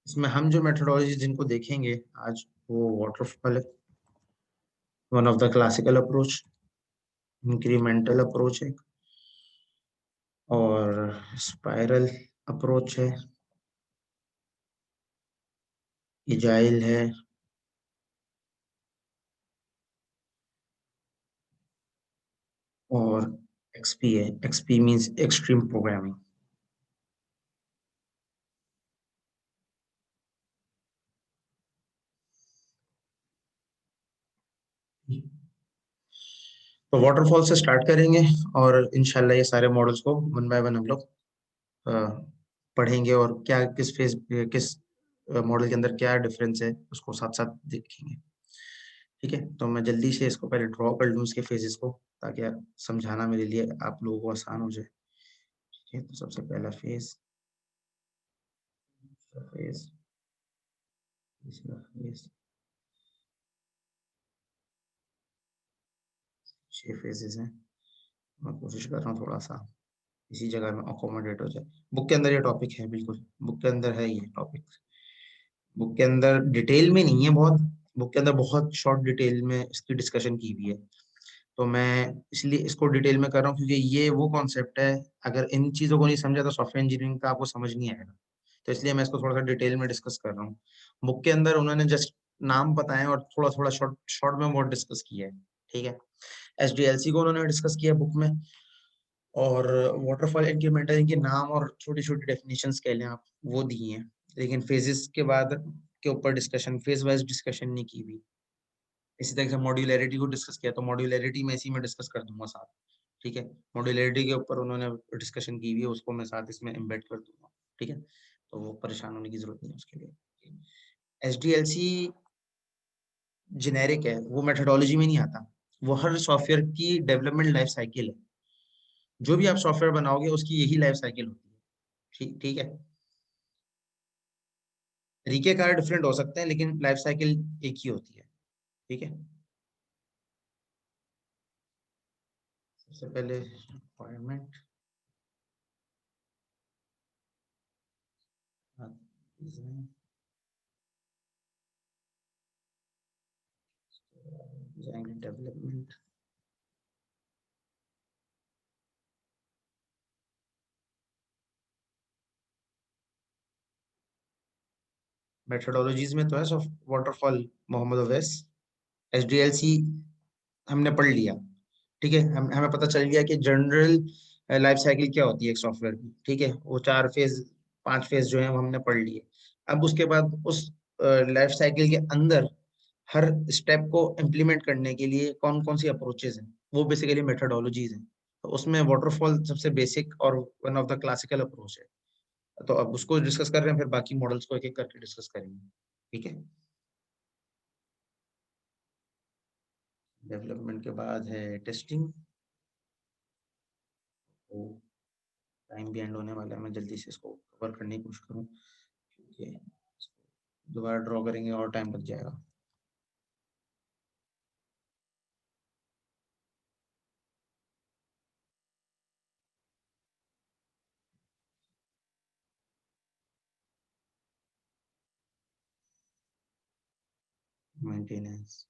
इसमें हम जो मेथोडोलॉजी जिनको देखेंगे आज, वो वाटरफॉल है, one of the classical approach. Incremental approach है, और स्पाइरल अप्रोच है, इजाइल है, और एक्सपी है। XP means extreme programming. तो वाटरफॉल से स्टार्ट करेंगे, और इंशाल्लाह ये सारे मॉडल्स को वन बाय वन हम लोग अ, पढ़ेंगे, और क्या किस मॉडल के अंदर क्या डिफरेंस है उसको साथ साथ देखेंगे। ठीक है, तो मैं जल्दी से इसको पहले ड्रॉ कर लूँ इसके फेजेस को, ताकि समझाना मेरे लिए आप लोगों को आसान हो जाए। ठीक है, तो सबसे पहला फेज, फेज, तीसरा फेज, 6 फेजेस हैं। मैं कोशिश कर रहा हूँ थोड़ा सा इसी जगह में अकोमोडेट हो जाए। बुक के अंदर ये टॉपिक है, बिल्कुल बुक के अंदर है ये टॉपिक। बुक के अंदर डिटेल में नहीं है बहुत, बुक के अंदर बहुत शॉर्ट डिटेल में इसकी डिस्कशन की हुई है। तो मैं इसलिए इसको डिटेल में कर रहा हूँ, क्योंकि ये वो कॉन्सेप्ट है, अगर इन चीजों को नहीं समझा तो सॉफ्टवेयर इंजीनियरिंग का आपको समझ नहीं आएगा। तो इसलिए मैं इसको थोड़ा सा डिटेल में डिस्कस कर रहा हूँ। बुक के अंदर उन्होंने जस्ट नाम बताए और थोड़ा थोड़ा शॉर्ट शॉर्ट में बहुत डिस्कस किया है। ठीक है, एचडीएलसी को उन्होंने डिस्कस किया बुक में, और वाटरफॉल इंक्रीमेंटल, इनके नाम और छोटी छोटी डेफिनेशंस कह लें आप, वो दिए हैं। लेकिन फेजेस के बाद के ऊपर डिस्कशन, फेज वाइज डिस्कशन नहीं की हुई। इसी तरह से मॉड्यूलरिटी को डिस्कस किया, तो मॉड्यूलरिटी में इसी में डिस्कस कर दूंगा साथ। ठीक है, मॉड्यूलरिटी के ऊपर उन्होंने डिस्कशन की हुई है, उसको मैं साथ इसमें एम्बेड कर दूंगा। ठीक है, तो वो परेशान होने की जरूरत नहीं है उसके लिए। एचडीएलसी जेनेरिक है, वो मेथोडोलॉजी में नहीं आता। वो हर सॉफ्टवेयर की डेवलपमेंट लाइफ साइकिल है। जो भी आप सॉफ्टवेयर बनाओगे उसकी यही लाइफ साइकिल होती है। ठीक ठीक है, तरीके कार डिफरेंट हो सकते हैं, लेकिन लाइफ साइकिल एक ही होती है। ठीक है, सबसे पहले रिक्वायरमेंट, डेवलपमेंट। मेथोडोलॉजीज में तो है वाटरफॉल, मोहम्मद अवैस। एचडीएलसी हमने पढ़ लिया। ठीक है, हमें पता चल गया कि जनरल लाइफ साइकिल क्या होती है एक सॉफ्टवेयर की। ठीक है, वो 4 फेज 5 फेज जो है वो हमने पढ़ लिए। अब उसके बाद उस लाइफ साइकिल के अंदर हर स्टेप को इम्प्लीमेंट करने के लिए कौन कौन सी अप्रोचेज हैं, वो बेसिकली मेथोडोलॉजीज हैं। तो उसमें वाटरफॉल सबसे बेसिक और one of the classical approach है। तो अब उसको डिस्कस कर रहे हैं, फिर बाकी मॉडल्स को एक एक करके डिस्कस करेंगे। ठीक है, डेवलपमेंट के बाद है टेस्टिंग। तो टाइम भी एंड होने वाला है, मैं जल्दी से इसको कवर करने की कोशिश करूँ, क्योंकि दोबारा ड्रॉ करेंगे और टाइम लग जाएगा। मेंटेनेंस।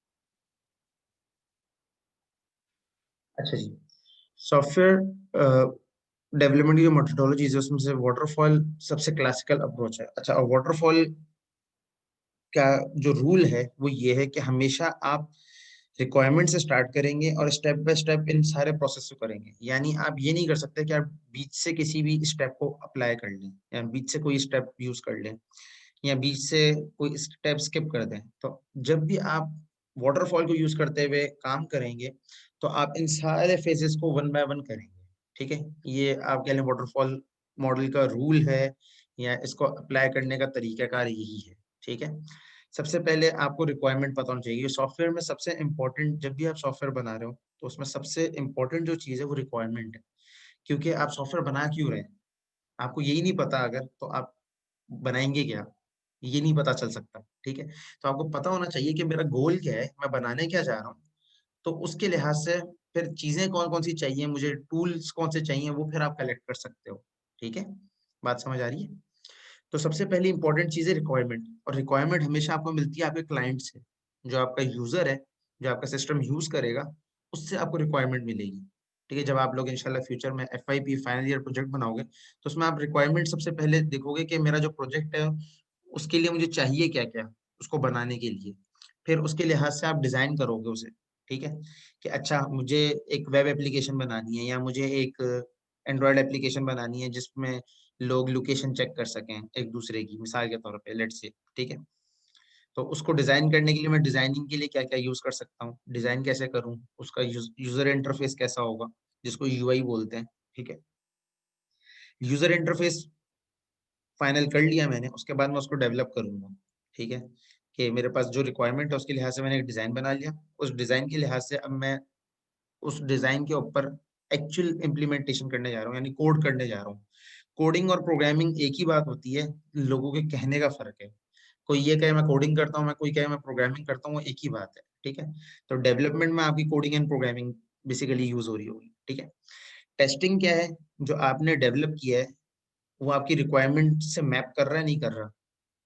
अच्छा जी, सॉफ्टवेयर डेवलपमेंट की जो मेथोडोलॉजीज है उसमें से वाटरफॉल सबसे क्लासिकल अप्रोच है। अच्छा, और वाटरफॉल का जो रूल है वो ये है कि हमेशा आप रिक्वायरमेंट से स्टार्ट करेंगे और स्टेप बाय स्टेप इन सारे प्रोसेस को करेंगे। यानी आप ये नहीं कर सकते कि आप बीच से किसी भी स्टेप को अप्लाई कर लें या बीच से कोई स्टेप यूज कर लें या बीच से कोई स्टेप स्किप कर दें। तो जब भी आप वाटरफॉल को यूज करते हुए काम करेंगे तो आप इन सारे फेजेस को वन बाय वन करेंगे। ठीक है, ये आप कह लें वाटरफॉल मॉडल का रूल है या इसको अप्लाई करने का तरीकाकार यही है। ठीक है, सबसे पहले आपको रिक्वायरमेंट पता होना चाहिए। सॉफ्टवेयर में सबसे इम्पोर्टेंट, जब भी आप सॉफ्टवेयर बना रहे हो तो उसमें सबसे इम्पोर्टेंट जो चीज़ है वो रिक्वायरमेंट है। क्योंकि आप सॉफ्टवेयर बना क्यों रहे हैं, आपको यही नहीं पता अगर, तो आप बनाएंगे क्या, ये नहीं पता चल सकता। ठीक है, तो आपको पता होना चाहिए कि मेरा गोल क्या है, मैं बनाने क्या जा रहा हूँ। तो उसके लिहाज से फिर चीजें कौन कौन सी चाहिए, मुझे टूल्स कौन से चाहिए, वो फिर आप कलेक्ट कर सकते हो। ठीक है, बात समझ आ रही है? तो सबसे पहली इंपॉर्टेंट चीज है रिक्वायरमेंट, और रिक्वायरमेंट हमेशा आपको मिलती है आपके क्लाइंट से। जो आपका यूजर है, जो आपका सिस्टम यूज करेगा, उससे आपको रिक्वायरमेंट मिलेगी। ठीक है, जब आप लोग इंशाल्लाह फ्यूचर में FYP फाइनल ईयर प्रोजेक्ट बनाओगे तो उसमें आप रिक्वायरमेंट सबसे पहले देखोगे कि मेरा जो प्रोजेक्ट है उसके लिए मुझे चाहिए क्या क्या, उसको बनाने के लिए। फिर उसके लिहाज से आप डिजाइन करोगे उसे। ठीक है, कि अच्छा मुझे एक वेब एप्लीकेशन बनानी है या मुझे एक एंड्रॉयड एप्लीकेशन बनानी है जिसमें लोग लोकेशन चेक कर सकें एक दूसरे की, मिसाल के तौर पे लेट्स से। ठीक है, तो उसको डिजाइन करने के लिए मैं डिजाइनिंग के लिए क्या क्या यूज कर सकता हूँ, डिजाइन कैसे करूँ, उसका यूजर इंटरफेस कैसा होगा, जिसको UI बोलते हैं। ठीक है, यूजर इंटरफेस फाइनल कर लिया मैंने, उसके बाद मैं उसको डेवलप करूंगा। ठीक है, कि मेरे पास जो रिक्वायरमेंट है उसके लिहाज से मैंने एक डिजाइन बना लिया। उस डिजाइन के लिहाज से अब मैं उस डिजाइन के ऊपर एक्चुअल इम्प्लीमेंटेशन करने जा रहा हूँ, यानी कोड करने जा रहा हूँ। कोडिंग और प्रोग्रामिंग एक ही बात होती है, लोगों के कहने का फर्क है। कोई ये कहे मैं कोडिंग करता हूँ, मैं कोई कहे मैं प्रोग्रामिंग करता हूँ, वो एक ही बात है। ठीक है, तो डेवलपमेंट में आपकी coding and programming basically use हो रही होगी। ठीक है, टेस्टिंग क्या है, जो आपने डेवलप किया है वो आपकी रिक्वायरमेंट से मैप कर रहा है नहीं कर रहा।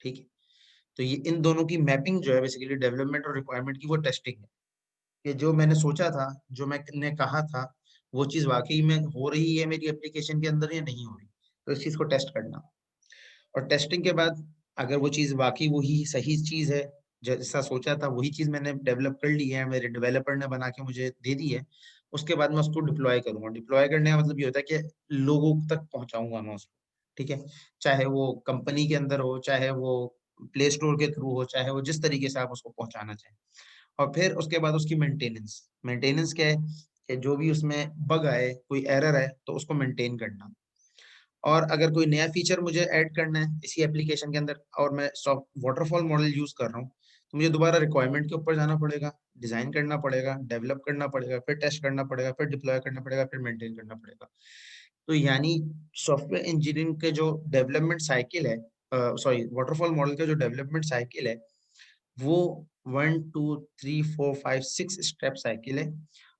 ठीक है, तो ये इन दोनों की मैपिंग जो है बेसिकली डेवलपमेंट और रिक्वायरमेंट की, वो टेस्टिंग है कि जो मैंने सोचा था, जो मैंने कहा था, वो चीज वाकई में हो रही है मेरी एप्लीकेशन के अंदर या नहीं हो रही। तो इस चीज को टेस्ट करना, और टेस्टिंग के बाद अगर वो चीज वाकई वही सही चीज है, जैसा सोचा था वही चीज मैंने डेवलप कर ली है, मेरे डेवलपर ने बना के मुझे दे दी है, उसके बाद मैं उसको डिप्लॉय करूंगा। डिप्लॉय करने का मतलब ये होता है कि लोगों तक पहुंचाऊंगा मैं उसको। ठीक है, चाहे वो कंपनी के अंदर हो, चाहे वो प्ले स्टोर के थ्रू हो, चाहे वो जिस तरीके से आप उसको पहुंचाना चाहें। और फिर उसके बाद उसकी मेंटेनेंस। मेंटेनेंस क्या है कि जो भी उसमें बग आए, कोई एरर है, तो उसको मेंटेन करना। और अगर कोई नया फीचर मुझे ऐड करना है इसी एप्लीकेशन के अंदर और मैं सॉफ्ट वाटरफॉल मॉडल यूज कर रहा हूँ, तो मुझे दोबारा रिक्वायरमेंट के ऊपर जाना पड़ेगा, डिजाइन करना पड़ेगा, डेवलप करना पड़ेगा, फिर टेस्ट करना पड़ेगा, फिर डिप्लॉय करना पड़ेगा, फिर मेंटेन करना पड़ेगा। तो यानी सॉफ्टवेयर इंजीनियरिंग के जो डेवलपमेंट साइकिल है, सॉरी वाटरफॉल मॉडल का जो डेवलपमेंट साइकिल है, वो 1 2 3 4 5 6 स्टेप साइकिल है।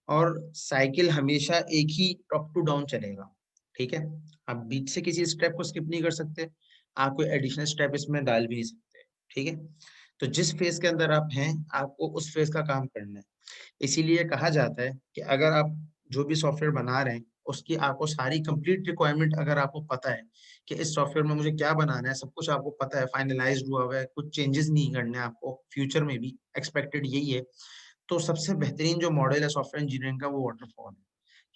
और साइकिल हमेशा एक ही टॉप टू डाउन चलेगा। ठीक है, आप बीच से किसी स्टेप को स्किप नहीं कर सकते, आप कोई एडिशनल स्टेप इसमें डाल भी नहीं सकते। ठीक है, तो जिस फेज के अंदर आप हैं, आपको उस फेज का काम करना है। इसीलिए कहा जाता है कि अगर आप जो भी सॉफ्टवेयर बना रहे हैं उसकी आपको सारी कंप्लीट रिक्वायरमेंट अगर आपको पता है कि इस सॉफ्टवेयर में मुझे क्या बनाना है, सब कुछ आपको पता है, फाइनलाइज्ड हुआ हुआ है, कुछ चेंजेस नहीं करने हैं आपको, फ्यूचर में भी एक्सपेक्टेड यही है, तो सबसे बेहतरीन जो मॉडल है सॉफ्टवेयर इंजीनियरिंग का वो वाटरफॉल है।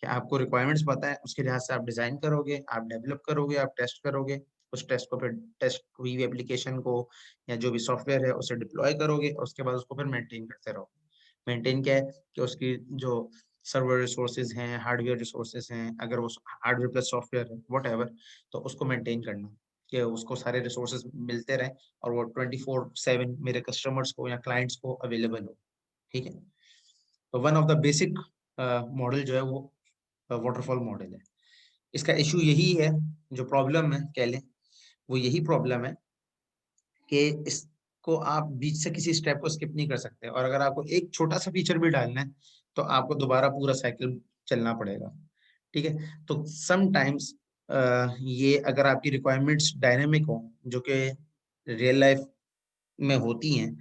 कि आपको रिक्वायरमेंट्स पता है, उसके लिहाज से आप डिजाइन करोगे, आप डेवलप करोगे, आप टेस्ट करोगे, उस टेस्ट को फिर टेस्ट हुई हुई एप्लीकेशन को या जो भी सॉफ्टवेयर है उसे डिप्लॉय करोगे, और उसके बाद उसको फिर मेंटेन करते रहोगे। मेंटेन क्या है कि उसकी जो सर्वर रिसोर्सेज हैं, हार्डवेयर रिसोर्सेज हैं, अगर वो हार्डवेयर प्लस सॉफ्टवेयर है वट, तो उसको मेंटेन करना, कि उसको सारे रिसोर्सेज मिलते रहे और वो 24/7 मेरे कस्टमर्स को या क्लाइंट्स को अवेलेबल हो। ठीक है, तो one of the basic model जो है वो वाटरफॉल मॉडल है। इसका इशू यही है, जो प्रॉब्लम है कह लें, वो यही प्रॉब्लम है कि इसको आप बीच से किसी स्टेप को स्किप नहीं कर सकते, और अगर आपको एक छोटा सा फीचर भी डालना है तो आपको दोबारा पूरा साइकिल चलना पड़ेगा। ठीक है, तो समटाइम्स ये अगर आपकी रिक्वायरमेंट्स डायनेमिक हो, जो कि रियल लाइफ में होती हैं,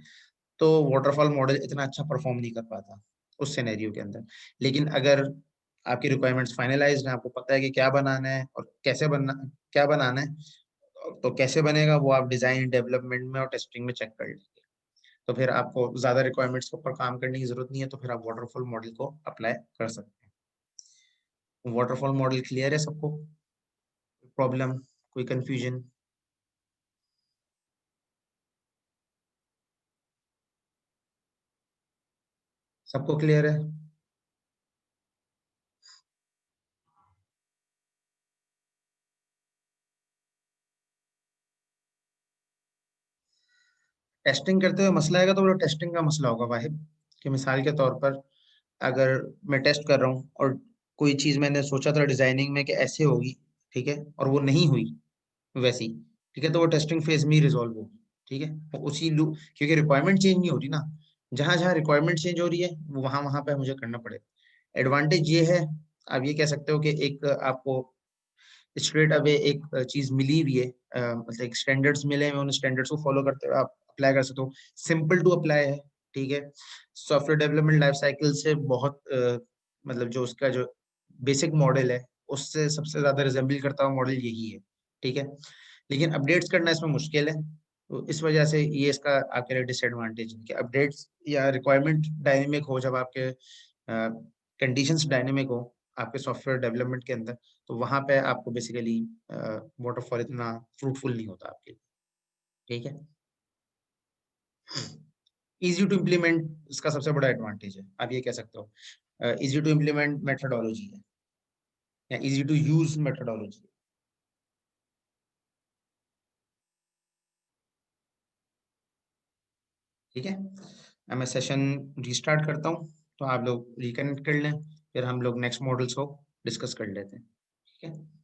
तो वाटरफॉल मॉडल इतना अच्छा परफॉर्म नहीं कर पाता उस सिनेरियो के अंदर। लेकिन अगर आपकी रिक्वायरमेंट्स फाइनलाइज्ड हैं, आपको पता है कि क्या बनाना है और कैसे बनना, क्या बनाना है, तो कैसे बनेगा वो आप डिजाइन डेवलपमेंट में और टेस्टिंग में चेक कर लेंगे। तो फिर आपको ज्यादा रिक्वायरमेंट्स के ऊपर काम करने की जरूरत नहीं है, तो फिर आप वाटरफॉल मॉडल को अप्लाई कर सकते हैं। वाटरफॉल मॉडल क्लियर है सबको? प्रॉब्लम, कोई कंफ्यूजन? सबको क्लियर है? टेस्टिंग करते हुए मसला आएगा तो वो टेस्टिंग का मसला होगा वाहिद, कि मिसाल के तौर पर अगर मैं टेस्ट कर रहा हूँ और कोई चीज मैंने सोचा था डिजाइनिंग में कि ऐसे होगी, ठीक है, और वो नहीं हुई वैसी, ठीक है, तो वो टेस्टिंग फेज में ही रिजॉल्व होगी। ठीक है, तो उसी लूप, क्योंकि रिक्वायरमेंट चेंज नहीं हो रही ना, जहां जहां रिक्वायरमेंट चेंज हो रही है वो वहां वहां पे मुझे करना पड़ेगा। एडवांटेज ये है, आप ये कह सकते हो कि एक आपको स्ट्रेट अवे एक चीज मिली हुई है, मतलब एक स्टैंडर्ड्स मिले हैं, उन स्टैंडर्ड्स को फॉलो करते हुए आप अप्लाई कर सकते हो। सिंपल टू अप्लाई है, ठीक है। सॉफ्टवेयर डेवलपमेंट लाइफ साइकिल से बहुत मतलब जो उसका जो बेसिक मॉडल है उससे सबसे ज्यादा रिजेंबल करता हुआ मॉडल यही है, ठीक है। लेकिन अपडेट्स करना इसमें मुश्किल है, तो इस वजह से ये इसका आपके लिए डिसएडवांटेज है कि अपडेट्स या रिक्वायरमेंट डायनेमिक हो, जब आपके कंडीशंस डायनेमिक हो आपके सॉफ्टवेयर डेवलपमेंट के अंदर, तो वहां पे आपको बेसिकली वाटरफॉल इतना फ्रूटफुल नहीं होता आपके लिए। ठीक है, इजी टू इम्प्लीमेंट इसका सबसे बड़ा एडवांटेज है, आप ये कह सकते हो। इजी टू इम्प्लीमेंट मेथडोलॉजी है या इजी टू यूज मेथडोलॉजी। ठीक है, अब मैं सेशन रिस्टार्ट करता हूँ, तो आप लोग रिकनेक्ट कर लें, फिर हम लोग नेक्स्ट मॉडल्स को डिस्कस कर लेते हैं। ठीक है।